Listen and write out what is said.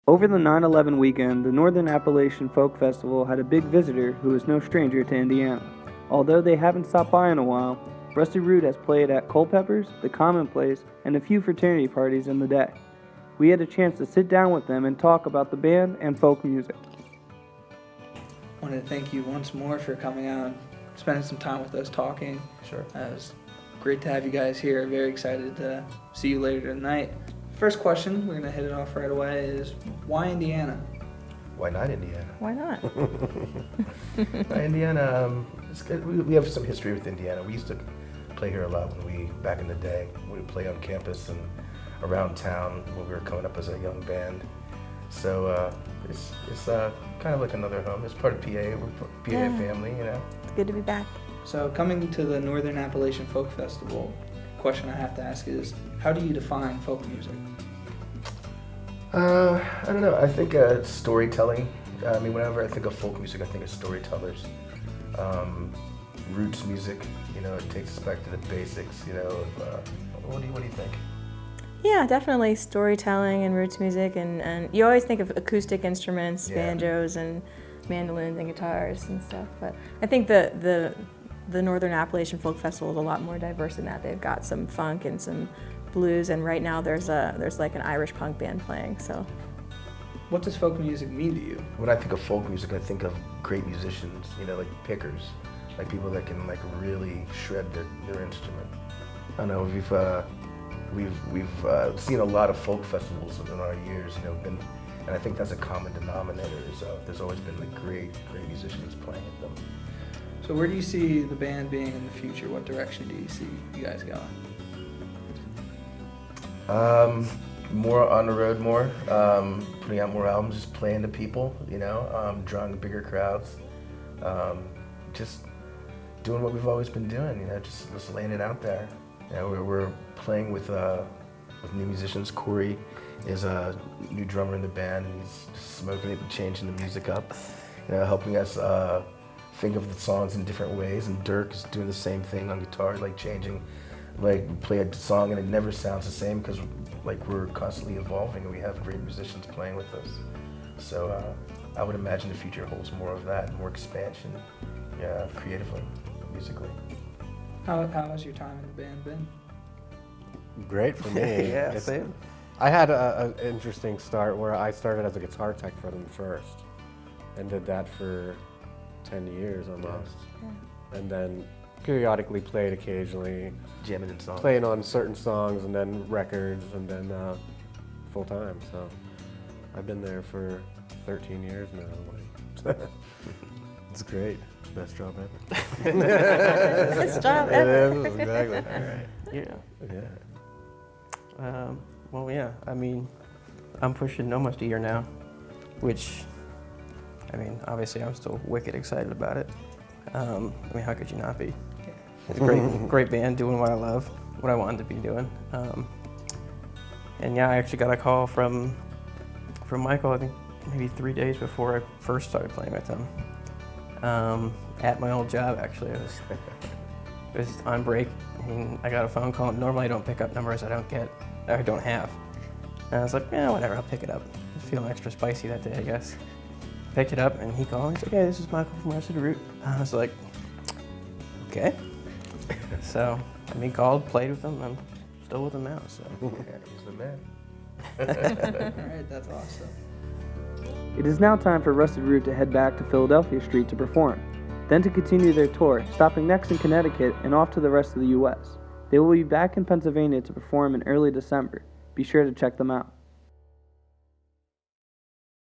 Over the 9/11 weekend, the Northern Appalachian Folk Festival had a big visitor who is no stranger to Indiana. Although they haven't stopped by in a while, Rusty Root has played at Culpeppers, the Commonplace, and a few fraternity parties in the day. We had a chance to sit down with them and talk about the band and folk music. I wanted to thank you once more for coming out and spending some time with us talking. Sure. It was great to have you guys here. Very excited to see you later tonight. First question, we're going to hit it off right away, is why Indiana? Why not Indiana? Why not? Indiana, we have some history with Indiana. We used to play here a lot back in the day. We would play on campus and around town when we were coming up as a young band. So it's kind of like another home. It's part of PA. We're PA family, you know. It's good to be back. So coming to the Northern Appalachian Folk Festival, question I have to ask is, how do you define folk music? I don't know. I think storytelling. I mean, whenever I think of folk music, I think of storytellers. Roots music, you know, it takes us back to the basics, you know, of, what do you think? Yeah, definitely storytelling and roots music, and you always think of acoustic instruments, banjos and mandolins and guitars and stuff, but I think the Northern Appalachian Folk Festival is a lot more diverse in that. They've got some funk and some blues, and right now there's like an Irish punk band playing. So, what does folk music mean to you? When I think of folk music, I think of great musicians, you know, like pickers, like people that can like really shred their instrument. I don't know, we've seen a lot of folk festivals in our years, you know, and I think that's a common denominator. So there's always been like great musicians playing at them. So where do you see the band being in the future? What direction do you see you guys going? More on the road, more putting out more albums, just playing to people, you know, drawing bigger crowds, just doing what we've always been doing, you know, just laying it out there. You know, we're playing with new musicians. Corey is a new drummer in the band, and he's just smoking it and changing the music up, you know, helping us think of the songs in different ways. And Dirk is doing the same thing on guitar, like changing, like we play a song and it never sounds the same because like we're constantly evolving and we have great musicians playing with us. So I would imagine the future holds more of that, more expansion, creatively, musically. How has your time in the band been? Great for me. Yeah, same. I had an interesting start where I started as a guitar tech for them first and did that for 10 years almost. Yeah. And then periodically played occasionally. Jamming in songs. Playing on certain songs and then records and then full time. So I've been there for 13 years now. It's great. Best job ever. Best job ever. It is, exactly. All right. Yeah. Well, yeah, I mean, I'm pushing almost a year now, which, I mean, obviously I'm still wicked excited about it. I mean, how could you not be? It's a great band doing what I love, what I wanted to be doing. And yeah, I actually got a call from Michael, I think maybe 3 days before I first started playing with him. At my old job, actually. It was on break, and I got a phone call. Normally I don't pick up numbers I don't have. And I was like, yeah, whatever, I'll pick it up. I was feeling extra spicy that day, I guess. Picked it up, and he called me. He's like, hey, this is Michael from Rusty Root. I was like, okay. So, I mean, called, played with him, I'm still with him now, so. Yeah, he's the man. All right, that's awesome. It is now time for Rusty Root to head back to Philadelphia Street to perform, then to continue their tour, stopping next in Connecticut and off to the rest of the U.S. They will be back in Pennsylvania to perform in early December. Be sure to check them out.